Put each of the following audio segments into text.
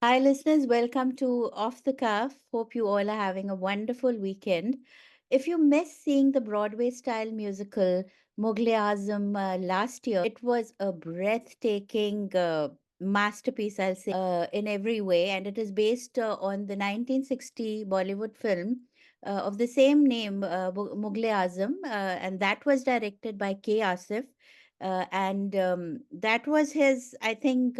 Hi, listeners. Welcome to Off the Cuff. Hope you all are having a wonderful weekend. If you missed seeing the Broadway style musical Mughal Azam last year, it was a breathtaking masterpiece, I'll say, in every way. And it is based on the 1960 Bollywood film of the same name, Mughal Azam. And that was directed by K. Asif. And that was his, I think.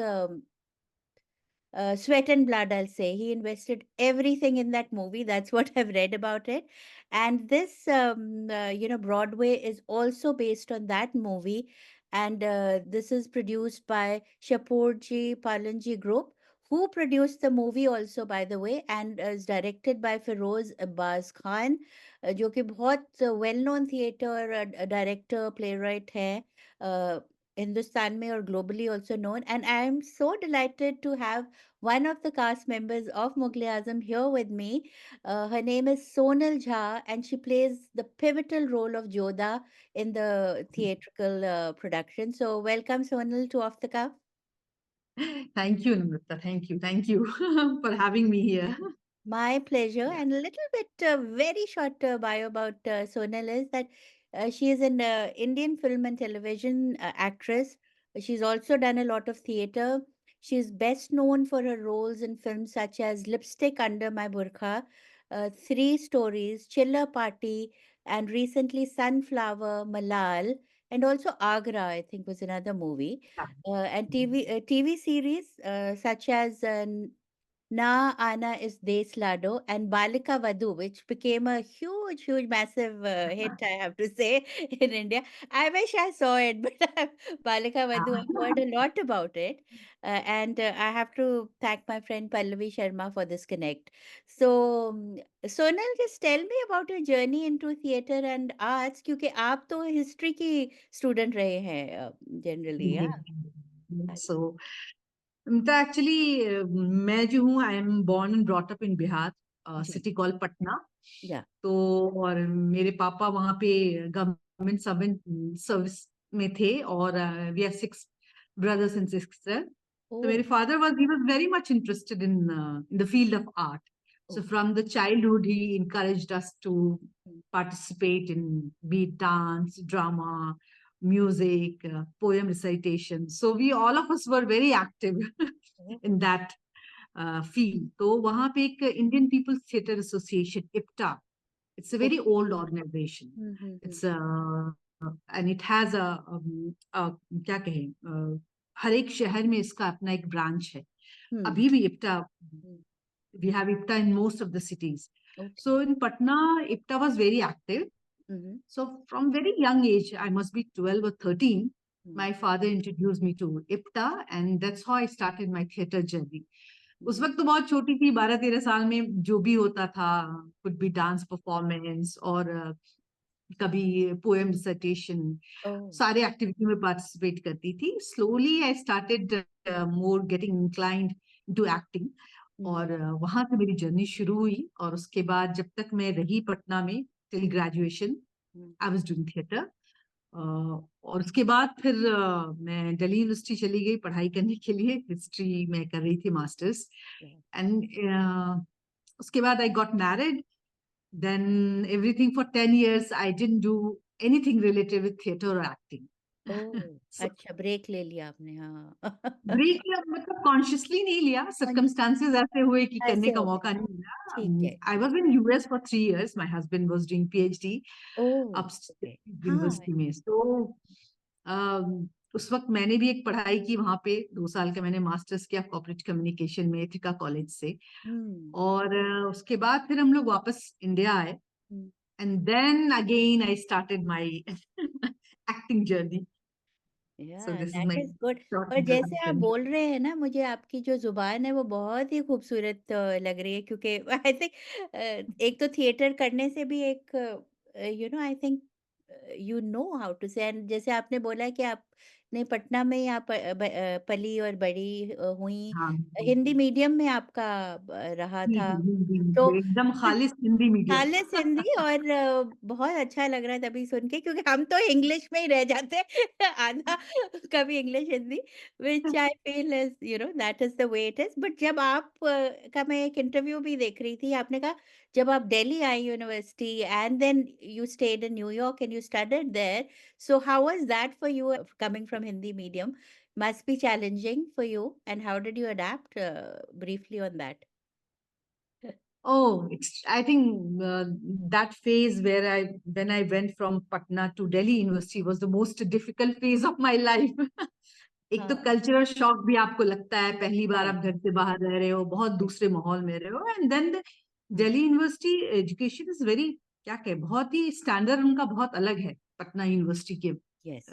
Sweat and blood, I'll say. He invested everything in that movie. That's what I've read about it. And this, Broadway is also based on that movie. And this is produced by Shapurji Palanji Group, who produced the movie also, by the way, and is directed by Feroz Abbas Khan, जो कि बहुत well known theatre director play right है हिंदुस्तान में और globally also known. And I am so delighted to have one of the cast members of Mughal Azam here with me. Her name is Sonal Jha, and she plays the pivotal role of Joda in the theatrical production. So, welcome, Sonal, to Off the Cuff. Thank you, Namrita. Thank you. Thank you for having me here. My pleasure. Yeah. And a little bit, very short bio about Sonal is that she is an Indian film and television actress. She's also done a lot of theater. She's best known for her roles in films such as Lipstick Under My Burkha, Three Stories, Chillar Party, and recently Sunflower, Mallal, and also Agra, I think was another movie. And TV series such as Na Aana is Des Laado and Balika Vadhu, which became a huge, massive hit, I have to say, in India. I wish I saw it, but Balika Vadhu, I've heard a lot about it. And I have to thank my friend Pallavi Sharma for this connect. So, Sonal, just tell me about your journey into theater and arts, क्योंकि आप तो history की student रहे हैं generally, जी, yeah. सो तो actually मैं जो हूँ I am born and brought up in Bihar जी, सिटी कॉल पटना। yeah. तो और मेरे पापा वहाँ पे गवर्नमेंट सर्विस में थे और we are six brothers and sister. तो मेरे Oh, father was he was very much interested in the field of art. So oh. from the childhood, he encouraged us to Mm. participate in beat dance, drama, music, poem recitation. So we all of us were very active Oh. in that field. तो वहाँ पे एक Indian People's Theatre Association, IPTA. It's a very Okay. old organization. Mm-hmm. It's and it has क्या कहें हर एक शहर में इसका अपना एक ब्रांच है। Hmm. अभी भी IPTA Hmm. we have IPTA in most of the cities. Okay. So in Patna, IPTA was very active. Mm-hmm. So from very young age, I must be 12 or 13, Hmm. my father introduced me to IPTA, and that's how I started my theater journey. उस Hmm. वक्त तो बहुत छोटी थी, 12-13 साल में जो भी होता था, कुड बी डांस परफॉर्मेंस और कभी पोएम रिसाइटेशन, Oh. सारे एक्टिविटी में पार्टिसिपेट करती थी। Slowly I started more getting inclined to acting Mm-hmm. और वहां से मेरी जर्नी शुरू हुई। और उसके बाद जब तक मैं रही पटना में till graduation Mm-hmm. I was doing theatre. और उसके बाद फिर मैं दिल्ली यूनिवर्सिटी चली गई पढ़ाई करने के लिए, हिस्ट्री में कर रही थी मास्टर्स। Yeah. एंड उसके बाद I got married. Then everything for 10 years I didn't do anything related with theatre और एक्टिंग। Oh. अच्छा ब्रेक ले लिया आपने हाँ ब्रेक लिया मतलब कॉन्शियसली नहीं लिया, हाँ, सर्कमस्टांसेस ऐसे हुए कि करने ऐसे का हो गया मौका नहीं ठीक मिला। है आई ठीक was in US for 3 years, my husband was doing PhD oh upstate okay हाँ यूनिवर्सिटी में। तो उस वक्त मैंने भी एक पढ़ाई की वहां पे, 2 साल का मैंने मास्टर्स किया कॉर्पोरेट कम्युनिकेशन में एथिका कॉलेज से। हम्म और उसके बाद फिर हम लोग वापस इंडिया आए hmm, and then again I started my acting journey. So yeah this is that my is good short और जैसे आप इंट्रोडक्शन। बोल रहे हैं ना मुझे आपकी जो जुबान है वो बहुत ही खूबसूरत लग रही है क्योंकि आई थिंक एक तो थिएटर करने से भी एक I think you know how to say and जैसे आपने बोला कि आप नहीं, पटना में ही आप पली और बड़ी हुई। हाँ, हिंदी मीडियम में आपका रहा जी, था, जी, हिंदी तो एकदम खालिश हिंदी मीडियम। खालिस हिंदी। और बहुत अच्छा लग रहा है तभी सुन के, क्योंकि हम तो इंग्लिश में ही रह जाते हैं आधा, कभी English Hindi, which I feel is that is the way it is. But जब आप का मैं एक इंटरव्यू भी देख रही थी, आपने कहा जब आप दिल्ली आई university and then you stayed in New York and you studied there, so how was that for you coming from Hindi medium? Must be challenging for you, and how did you adapt? Briefly on that. Oh, I think that phase where when I went from Patna to Delhi University was the most difficult phase of my life. एक तो हाँ, cultural shock भी आपको लगता है, पहली बार हाँ, आप घर से बाहर रह रहे हो, बहुत दूसरे माहौल में रहे हो, एंड देन हाँ, Delhi university education is very, क्या कहे, बहुत ही स्टैंडर्ड उनका बहुत अलग है पटना यूनिवर्सिटी के yes,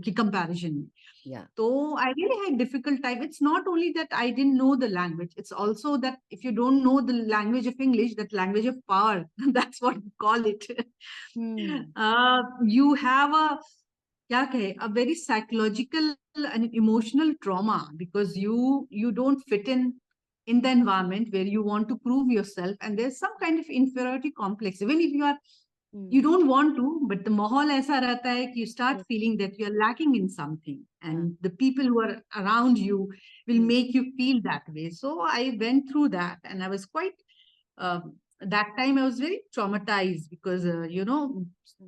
की कंपैरिजन में. yeah. So I really had difficult time. It's not only that I didn't know the language. It's also that if you don't know the language of English, that language of power, that's what we call it. Hmm. You have a, क्या कहे, a very psychological and emotional trauma because you don't fit in the environment where you want to prove yourself, and there's some kind of inferiority complex. Even if you Hmm. don't want to, but the माहौल ऐसा रहता है कि you start Yes. feeling that you're lacking in something, हाँ. and the people who are around you will Hmm. make you feel that way. So I went through that, and I was quite, uh, that time I was very traumatized because Hmm.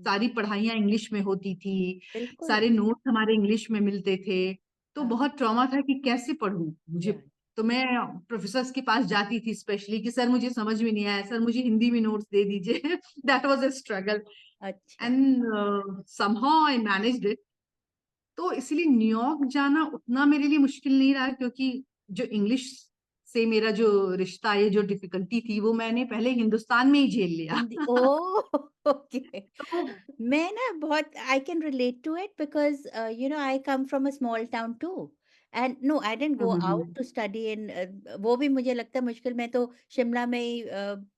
सारी पढ़ाइयाँ English में होती थी, बिल्कुल. सारे notes हमारे English में मिलते थे, तो हाँ. बहुत ट्रॉमा था कि कैसे पढूं मुझे. Yeah. तो मैं प्रोफेसर्स के पास जाती थी स्पेशली कि सर मुझे समझ में नहीं आया, सर मुझे हिंदी में नोट्स दे दीजिए. दैट वाज अ स्ट्रगल, अच्छा. And somehow I managed it. तो इसलिए न्यूयॉर्क जाना उतना मेरे लिए मुश्किल नहीं रहा, क्योंकि जो इंग्लिश से मेरा जो रिश्ता, ये जो डिफिकल्टी थी, वो मैंने पहले हिंदुस्तान में ही झेल लिया. हिंदी ओह! ओके. तो मैं ना बहुत I can relate to it because I come from a small town too, and no I didn't go out to study in वो भी मुझे लगता है मुश्किल, मैं तो शिमला में ही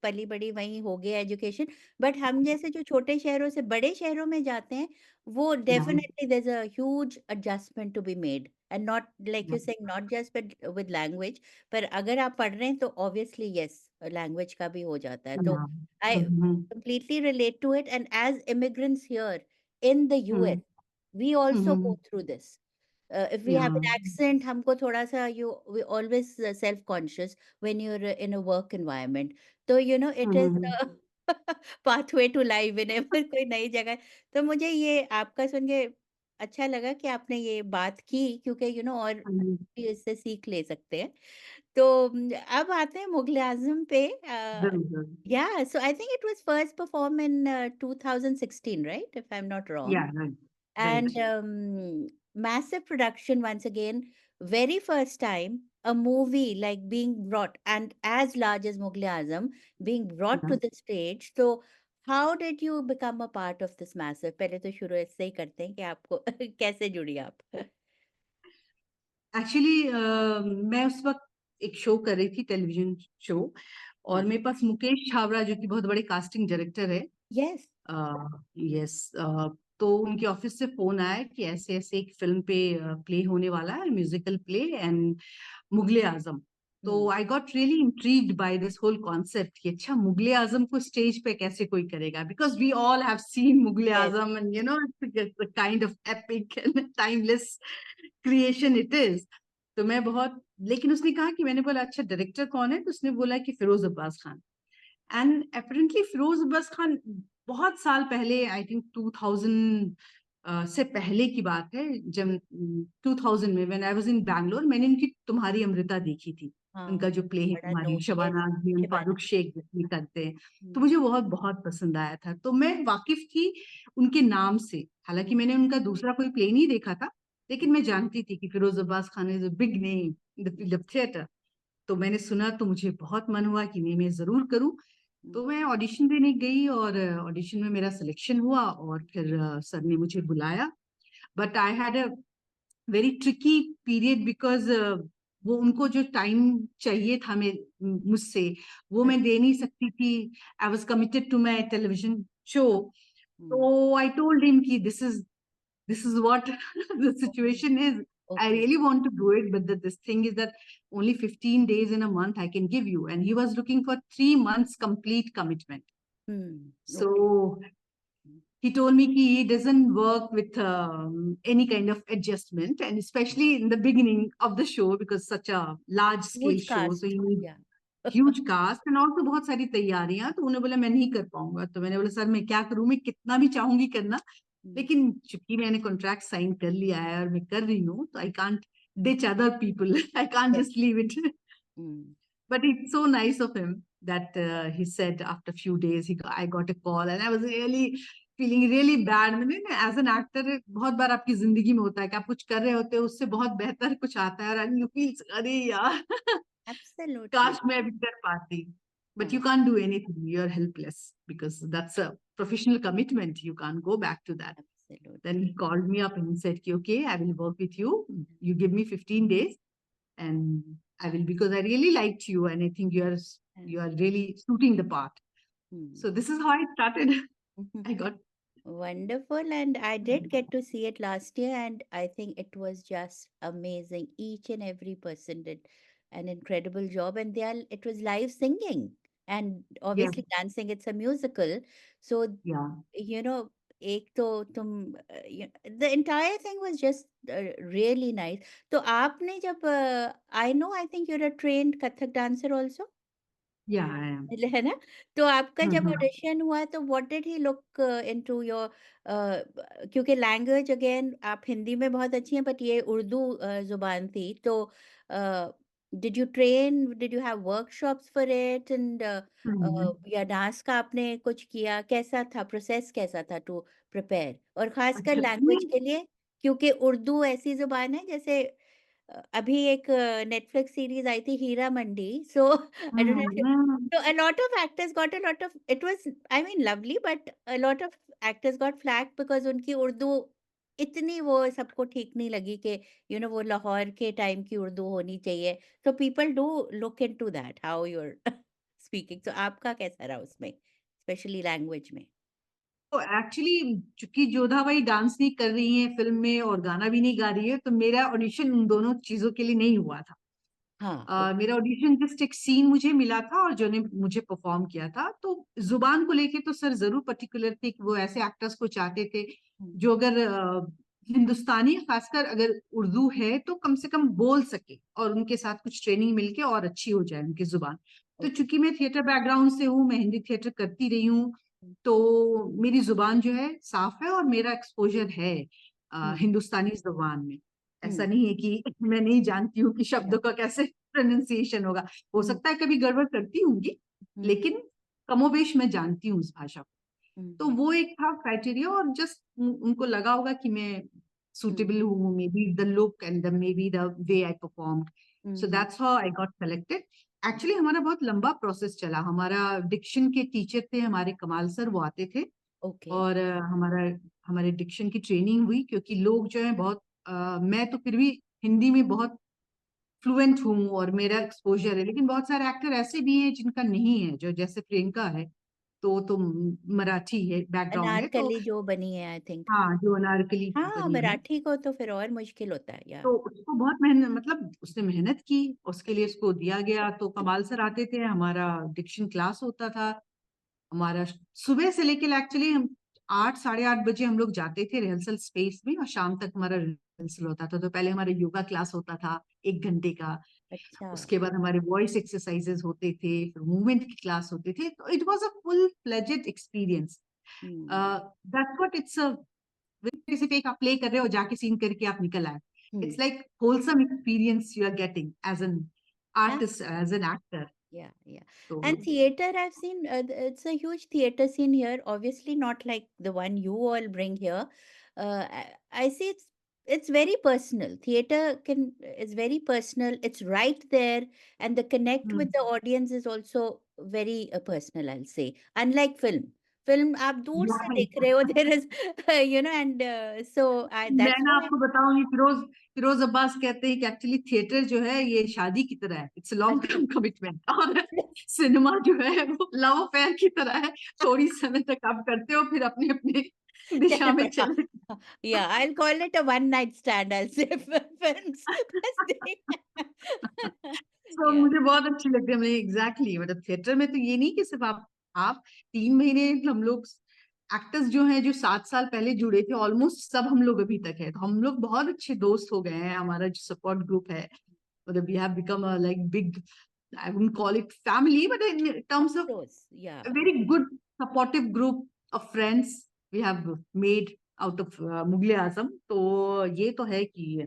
पली-बड़ी, वहीं हो गया एजुकेशन। बट हम जैसे जो छोटे शहरों से बड़े शहरों में जाते हैं, वो yeah, definitely there is a huge adjustment to be made, and not like you saying not just with language, पर अगर आप पढ़ रहे हैं तो ऑब्वियसली येस, लैंग्वेज का भी हो जाता है। तो या, आई completely relate to it. And as immigrants here in the US, we also go through this. If we या, have an accent, हमको थोड़ा सा we always self conscious when you're in a work environment. तो it is a pathway to life whenever कोई नई जगह. तो मुझे ये आपका सुन के अच्छा लगा कि आपने ये बात की, क्योंकि और भी इससे सीख ले सकते हैं. तो अब आते हैं मुगले आजम पे. जरूर, Yeah, so I think it was first performed in 2016, right? If I'm not या, wrong. Right, right. And massive production once again, very first time a movie like being brought, and as large as Mughal Azam, being brought to the stage. So how did you become a part of this massive? पहले तो शुरू ऐसे ही करते हैं कि आपको कैसे जुड़ी आप? एक्चुअली मैं उस वक्त एक शो कर रही थी, टेलीविजन शो, और हाँ. मेरे पास मुकेश छाबड़ा जो कि बहुत बड़े कास्टिंग डायरेक्टर है, Yes. यस, तो उनके ऑफिस से फोन आया कि ऐसे ऐसे एक फिल्म पे प्ले होने वाला है, musical play, and Mughal-e Azam. तो Hmm. I got really intrigued by this whole concept कि अच्छा, मुगले आजम को स्टेज पे कैसे कोई करेगा, because we all have seen Mughal-e Yes. Azam, and the kind of epic and timeless creation it is. तो मैं बहुत, लेकिन उसने कहा कि, मैंने बोला अच्छा डायरेक्टर कौन है, तो उसने बोला कि फिरोज अब्बास खान. एंड अपेरेंटली फिरोज अब्बास खान बहुत साल पहले, आई थिंक 2000 से पहले की बात है, जब 2000 में when I was in Bangalore, मैंने उनकी तुम्हारी अमृता देखी थी. उनका हाँ. जो प्ले है बड़ा तुम्हारी, नो. Yes. शबाना आजमी, शिबाना. फारूक शेख भी करते हैं. तो Hmm. मुझे बहुत बहुत पसंद आया था, तो मैं वाकिफ थी उनके नाम से. हालांकि मैंने उनका दूसरा कोई प्ले नहीं देखा था, लेकिन मैं जानती थी कि Feroz Abbas Khan is a big name in the field of theatre. तो मैंने सुना तो मुझे बहुत मन हुआ कि नहीं, मैं जरूर करूं. Hmm. तो मैं ऑडिशन देने गई, और ऑडिशन में मेरा सिलेक्शन हुआ, और फिर सर ने मुझे बुलाया. But I had a very tricky period because वो उनको जो टाइम चाहिए था मैं मुझसे, वो मैं दे नहीं सकती थी. I was committed to my television show. Hmm. तो आई टोल्ड हिम कि this is this is what the situation is. I Okay. really want to do it, but this thing is that only 15 days in a month I can give you. And he was looking for 3 months complete commitment. Okay. So he told me he doesn't work with any kind of adjustment, and especially in the beginning of the show, because such a large scale Huge show, so cast. you need Yeah. Huge cast and also बहुत सारी तैयारियां, तो उन्होंने बोला मैं नहीं कर पाऊंगा। तो मैंने बोला सर मैं क्या करूं, मैं कितना भी चाहूंगी करना, Mm, लेकिन चूंकि मैंने कॉन्ट्रैक्ट साइन कर लिया है और मैं कर रही हूँ, तो I can't ditch other people. I can't yes. just leave it. Mm, But it's so nice of him that he said after a few days I got a call, and I was really feeling really bad. मैंने as an actor बहुत बार आपकी जिंदगी में होता है कि आप कुछ कर रहे होते हो, उससे बहुत बेहतर कुछ आता है, और यू फील अरे यार काश absolutely. मैं भी कर पाती, but you हाँ, can't do anything, you're helpless, because that's a professional commitment, you can't go back to that. Then he absolutely. called me up and he said okay, I will work with you, you give me 15 days and I will, because I really liked you and I think you are really suiting the part. Mm. So this is how I started. I got Wonderful, and I did get to see it last year, and I think it was just amazing. Each and every person did an incredible job, and it was live singing and yeah, obviously dancing. It's a musical, so yeah, you know, एक तो तुम the entire thing was just really nice. तो आपने जब I know, I think you're a trained Kathak dancer also. yeah, I am. है ना? तो आपका जब Mhm. ऑडिशन हुआ तो what did he look into your, क्योंकि लैंग्वेज अगेन आप हिंदी में बहुत अच्छी हैं बट ये उर्दू जुबान थी, तो did you train, did you have workshops for it, and Mhm. या डांस का आपने कुछ किया, कैसा था प्रोसेस, कैसा था टू प्रिपेयर, और खासकर अच्छा लैंग्वेज के लिए, क्योंकि उर्दू ऐसी जुबान है जैसे अभी एक नेटफ्लिक्स सीरीज आई थी Heeramandi, so I don't know, Mhm. so a lot of actors got a lot of, it was, I mean, lovely, but a lot of actors got flack because उनकी उर्दू इतनी वो सबको ठीक नहीं लगी कि वो लाहौर के टाइम की उर्दू होनी चाहिए, so people do look into that how you're speaking, so आपका कैसा रहा उसमें, especially language में? तो एक्चुअली चूंकि जोधा भाई डांस नहीं कर रही हैं फिल्म में और गाना भी नहीं गा रही है, तो मेरा ऑडिशन उन दोनों चीजों के लिए नहीं हुआ था। हाँ, मेरा ऑडिशन जस्ट एक सीन मुझे मिला था और जो ने मुझे परफॉर्म किया था, तो जुबान को लेके तो सर जरूर पर्टिकुलर थे कि वो ऐसे एक्टर्स को चाहते थे जो अगर हिंदुस्तानी, खासकर अगर उर्दू है तो कम से कम बोल सके और उनके साथ कुछ ट्रेनिंग मिलके और अच्छी हो जाए उनकी जुबान। तो ओके, चूंकि मैं थिएटर बैकग्राउंड से हूँ, मैं हिंदी थिएटर करती रही हूँ, तो मेरी जुबान जो है साफ है और मेरा एक्सपोजर है हिंदुस्तानी जुबान में। ऐसा नहीं है कि मैं नहीं जानती हूँ कि शब्दों का कैसे प्रोनाउंसिएशन होगा, हो सकता है कभी गड़बड़ करती होंगी, लेकिन कमोबेश मैं जानती हूँ उस भाषा को। तो वो एक था क्राइटेरिया, और जस्ट उनको लगा होगा कि मैं सुटेबल हूँ, may be the look and the may be the way I performed, so that's how I got selected. Actually हमारा बहुत लंबा प्रोसेस चला। हमारा डिक्शन के टीचर थे हमारे कमाल सर, वो आते थे ओके, और हमारा हमारे डिक्शन की ट्रेनिंग हुई, क्योंकि लोग जो है बहुत मैं तो फिर भी हिंदी में बहुत फ्लुएंट हूँ और मेरा एक्सपोजर है, लेकिन बहुत सारे एक्टर ऐसे भी हैं जिनका नहीं है, जो जैसे प्रियंका है, तो मराठी है बैकग्राउंड है, तो अनारकली जो बनी है आई थिंक, हाँ जो अनारकली हाँ बनी है, मराठी को तो फिर और मुश्किल होता है या। तो उसको बहुत मेहनत, मतलब उसने मेहनत की, उसके लिए उसको दिया गया। तो कमाल सर आते थे, हमारा डिक्शन क्लास होता था, हमारा सुबह से लेकर एक्चुअली हम 8 साढ़े 8 बजे हम लोग जाते थे रिहर्सल स्पेस में, और शाम तक हमारा रिहर्सल होता था। तो पहले हमारा योगा क्लास होता था 1 घंटे का, अच्छा। उसके बाद हमारे वॉइस एक्सरसाइजेस होते थे, फिर मूवमेंट की क्लास होते थे, तो it was a full fledged experience. Hmm. That's what it's a, सिर्फ एक आप प्ले कर रहे हो, जाके सीन करके आप निकल आए, hmm. It's like wholesome experience you are getting as an Yeah, artist, as an actor. yeah. तो And theater, I've seen, it's a huge theater scene here. Obviously, not like the one you all bring here. I see it's very personal. Theater is very personal. It's right there, and the connect with the audience is also very personal, I'll say. Unlike film. Film आप दूर से देख रहे हो, there is and so मैं that's ना why. आपको बताऊंगी, फिरोज फिरोज अब्बास कहते हैं कि एक्चुअली थिएटर जो है ये शादी की तरह है, इट्स लॉन्ग अच्छा। टर्म कमिटमेंट, और सिनेमा जो है वो लव अफेयर की तरह है, थोड़ी समय तक आप करते हो फिर अपने अपने दिशा चलो में हाँ, चल रही। हाँ, yeah, I'll call it a one night stand. I'll say films. बस तो yeah, मुझे बहुत अच्छी लगती है, हमें एग्जैक्टली मतलब थिएटर में तो ये नहीं कि सिर्फ आप 3 महीने, हम लोग एक्टर्स जो हैं जो 7 साल पहले जुड़े थे ऑलमोस्ट सब हम लोग अभी तक है, तो हम लोग बहुत अच्छे दोस्त हो गए हैं, हमारा जो सपोर्ट ग्रुप है, मतलब we have become a like big, I wouldn't call it family but in terms of close. Yeah, a very good supportive group of friends we have made out of Mughal-e Azam. तो ये तो है कि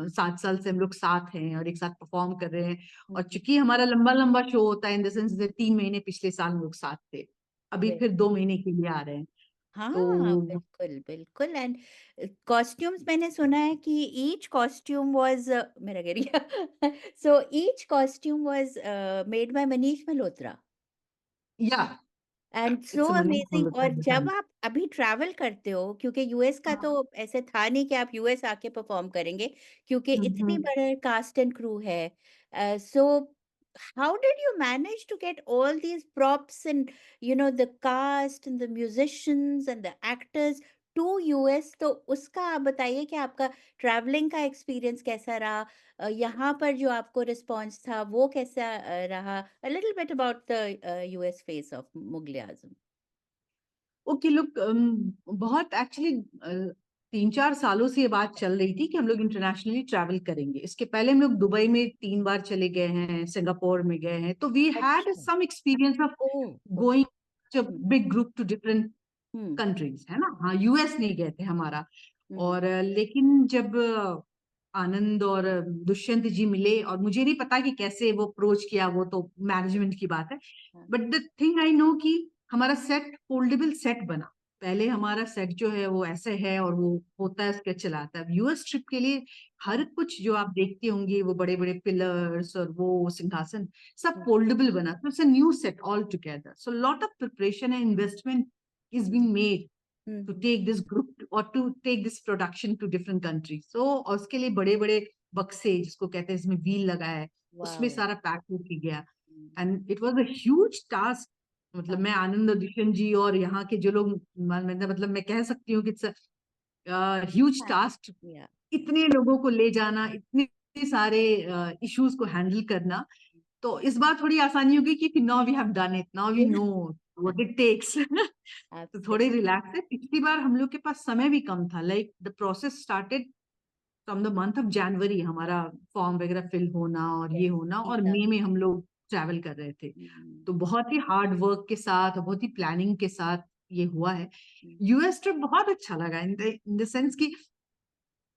7 साल से हम लोग साथ हैं और एक साथ परफॉर्म कर रहे हैं, और Mhm. चूंकि हमारा लंबा लंबा शो होता है इन द सेंस 3 महीने पिछले साल हम लोग साथ थे, अभी Very फिर 2 महीने के लिए आ रहे हैं। हाँ, तो बिल्कुल, बिल्कुल एंड कॉस्ट्यूम्स मैंने सुना है कि ईच कॉस्ट्यूम वाज़ मेरा गिर गया so each costume was made by Manish Malhotra yeah and so it's a money amazing. और जब डिजाइन। आप अभी ट्रैवल करते हो, क्योंकि यूएस का तो ऐसे था नहीं कि आप यूएस आके परफॉर्म करेंगे, क्योंकि इतनी बड़े कास्ट एंड क्रू है, सो how did you manage to get all these props and the cast and the musicians and the actors to US? तो उसका आप बताइए कि आपका ट्रैवलिंग का एक्सपीरियंस कैसा रहा, यहाँ पर जो आपको रिस्पॉन्स था वो कैसा रहा? A little bit about the US face of Mughal-e Azam. Okay look, बहुत एक्चुअली 3-4 सालों से ये बात चल रही थी कि हम लोग इंटरनेशनली ट्रैवल करेंगे। इसके पहले हम लोग दुबई में 3 बार चले गए हैं, सिंगापुर में गए हैं, तो वी हैड अच्छा। Some experience of oh, okay. Going हुँ, बिग ग्रुप टू डिफरेंट हुँ, कंट्रीज, है ना। हाँ, यूएस नहीं गए थे हमारा। हुँ, और लेकिन जब आनंद और दुष्यंत जी मिले, और मुझे नहीं पता कि कैसे वो अप्रोच किया, वो तो मैनेजमेंट की बात है, हाँ, but the thing I know कि हमारा सेट फोल्डेबल सेट बना। पहले हमारा सेट जो है वो ऐसे है और वो होता है, उसके चलाता है। यूएस ट्रिप के लिए हर हाँ, कुछ जो आप देखते होंगे, वो बड़े बड़े पिलर्स और वो सिंहासन सब हुँ, फोल्डेबल बना, तो it's a new set all together, so lot of preparation and investment is hmm, being made hmm, to hmm, take this group or to take this production to different countries. So और उसके लिए बड़े बड़े बक्से जिसको कहते हैं, इसमें व्हील लगा है, उसमें वाओ! सारा पैक होके गया, hmm, and it was a huge task. मतलब हाँ, मैं आनंद और दुष्यंत जी और यहाँ के जो लोग, मतलब मैं कह सकती हूँ कि इट्स ह्यूज हाँ, टास्क, या इतने लोगों को ले जाना, इतने सारे इश्यूज को हैंडल करना। तो इस बार थोड़ी आसानी होगी कि now we have done it, now we know what it takes. तो थोड़े एब्सोल्यूट। रिलैक्स है। पिछली बार हम लोग के पास समय भी कम था, like the process started from the month of January, हमारा फॉर्म वगैरह फिल होना और ये यस, होना, और वीज़ा। मई में हम लोग ट्रैवल कर रहे थे। हुँ, तो बहुत ही हार्ड वर्क के साथ और बहुत ही प्लानिंग के साथ ये हुआ है। हुँ, यूएस ट्रिप बहुत अच्छा लगा इन द सेंस कि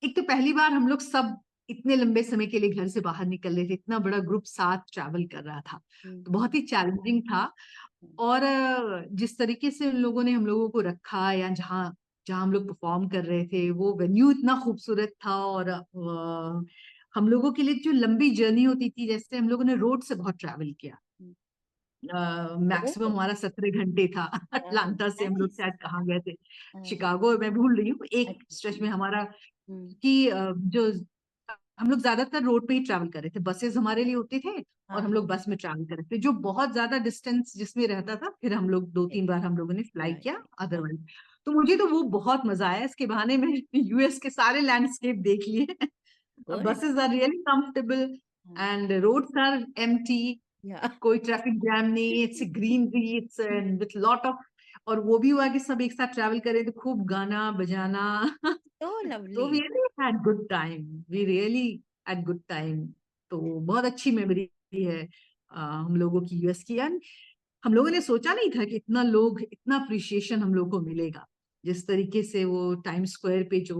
एक तो पहली बार हम लोग सब इतने लंबे समय के लिए घर से बाहर निकल रहे थे, इतना बड़ा ग्रुप साथ ट्रैवल कर रहा था, हुँ, तो हुँ, बहुत ही चैलेंजिंग था। हुँ, और जिस तरीके से उन लोगों ने हम लोगों को रखा, या जहाँ जहाँ हम लोग परफॉर्म कर रहे थे, वो वेन्यू इतना खूबसूरत था, और हम लोगों के लिए जो लंबी जर्नी होती थी, जैसे हम लोगों ने रोड से बहुत ट्रैवल किया, हुँ, मैक्सिमम ओह! हमारा 17 घंटे था। वाओ! अटलांटा से हम लोग नाइस। शायद कहाँ गए थे, हाँ, शिकागो, मैं भूल रही हूँ एक अच्छा, स्ट्रेच हुँ, में हमारा, हुँ, कि जो हम लोग ज्यादातर रोड पे ही ट्रैवल कर रहे थे, बसेस हमारे लिए होते थे, हाँ, और हम हाँ, लोग बस में ट्रैवल कर रहे थे, जो बहुत ज्यादा डिस्टेंस जिसमें रहता था, फिर हम लोग दो राइट, तीन बार हम लोगों ने फ्लाई या, किया हाँ, अदरवाइज। तो मुझे तो वो बहुत मजा आया, इसके बहाने में यूएस के सारे लैंडस्केप देख लिए। Good, buses are really comfortable हाँ, and roads are empty, yeah, कोई ट्रैफिक जैम नहीं, it's greenery, it's with lot of, और वो भी हुआ कि सब एक साथ ट्रैवल करें तो खूब गाना बजाना। सो तो lovely. we really had good time, we really had good time। तो बहुत अच्छी मेमोरी है हम लोगों की यूएस की। एंड हम लोगों ने सोचा नहीं था कि इतना लोग, इतना अप्रिशिएशन हम लोग को मिलेगा, जिस तरीके से वो टाइम स्क्वायर पे जो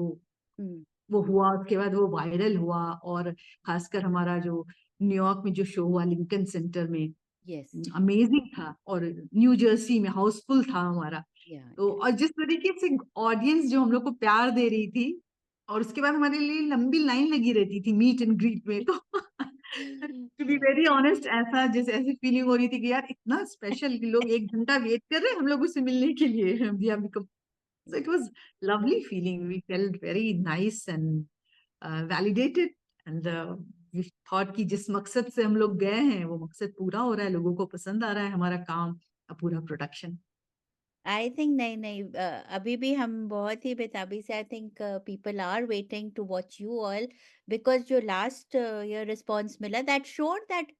हुँ, वो हुआ, उसके बाद वो वायरल हुआ, और खासकर हमारा जो न्यूयॉर्क में जो शो हुआ लिंकन सेंटर में, यस, अमेजिंग था, और न्यू जर्सी में हाउसफुल था हमारा। या, तो या, और जिस तरीके से ऑडियंस जो हम लोग को प्यार दे रही थी, और उसके बाद हमारे लिए लंबी लाइन लगी रहती थी मीट एंड ग्रीट में, तो टू बी या, वेरी ऑनेस्ट, ऐसा जैसे ऐसी फीलिंग हो रही थी कि यार इतना स्पेशल कि लोग 1 घंटा वेट कर रहे हैं हम लोग उससे मिलने के लिए। We have become, so it was lovely feeling, we felt very nice and validated, and we thought कि जिस मकसद से हम लोग गए हैं वो मकसद पूरा हो रहा है, लोगों को पसंद आ रहा है हमारा काम, पूरा प्रोडक्शन। आई थिंक नहीं नहीं अभी भी हम बहुत ही बेताबी से I think people are waiting to watch you all because जो लास्ट ईयर रिस्पॉन्स मिला that showed that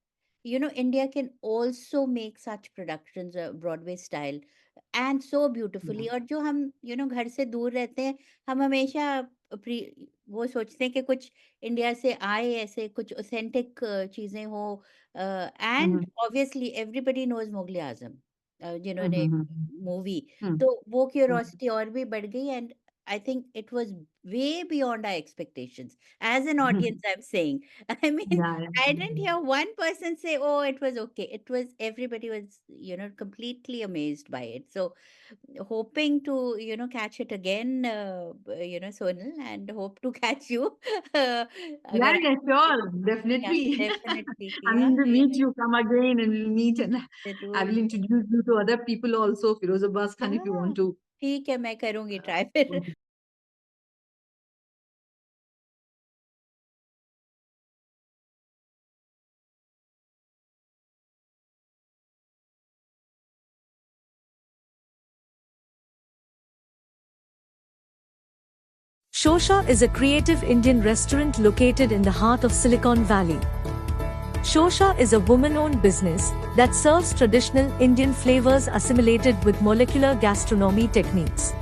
you know India can also make such productions Broadway style and so beautifully और जो हम घर से दूर रहते हैं हम हमेशा वो सोचते हैं कि कुछ इंडिया से आए ऐसे कुछ ऑथेंटिक चीजें हो and hmm obviously everybody knows Mughal-e Azam hmm जिन्होंने हम्म मूवी हम्म तो वो हम्म क्यूरोसिटी और भी बढ़ गई and I think it was way beyond our expectations. As an audience, I'm saying. I mean, yeah, yeah. I didn't hear one person say, "Oh, it was okay." It was everybody was, completely amazed by it. So, hoping to, catch it again, Sonal, and hope to catch you. Yeah, अगर yeah, sure, yeah, definitely. definitely, I yeah, mean, to meet you, come again and we'll meet and I जरूर will introduce you to other people also, Firoz Abbas Khan, if you हाँ want to. ठीक है मैं करूंगी try फिर Shosha is a creative Indian restaurant located in the heart of Silicon Valley. Shosha is a woman-owned business that serves traditional Indian flavors assimilated with molecular gastronomy techniques.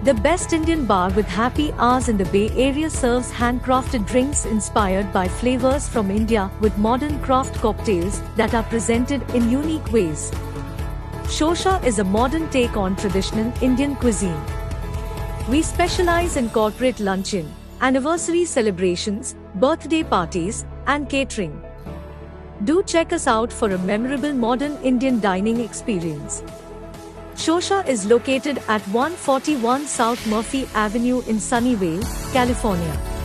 The best Indian bar with happy hours in the Bay Area serves handcrafted drinks inspired by flavors from India with modern craft cocktails that are presented in unique ways. Shosha is a modern take on traditional Indian cuisine. We specialize in corporate luncheon, anniversary celebrations, birthday parties, and catering. Do check us out for a memorable modern Indian dining experience. Shosha is located at 141 South Murphy Avenue in Sunnyvale, California.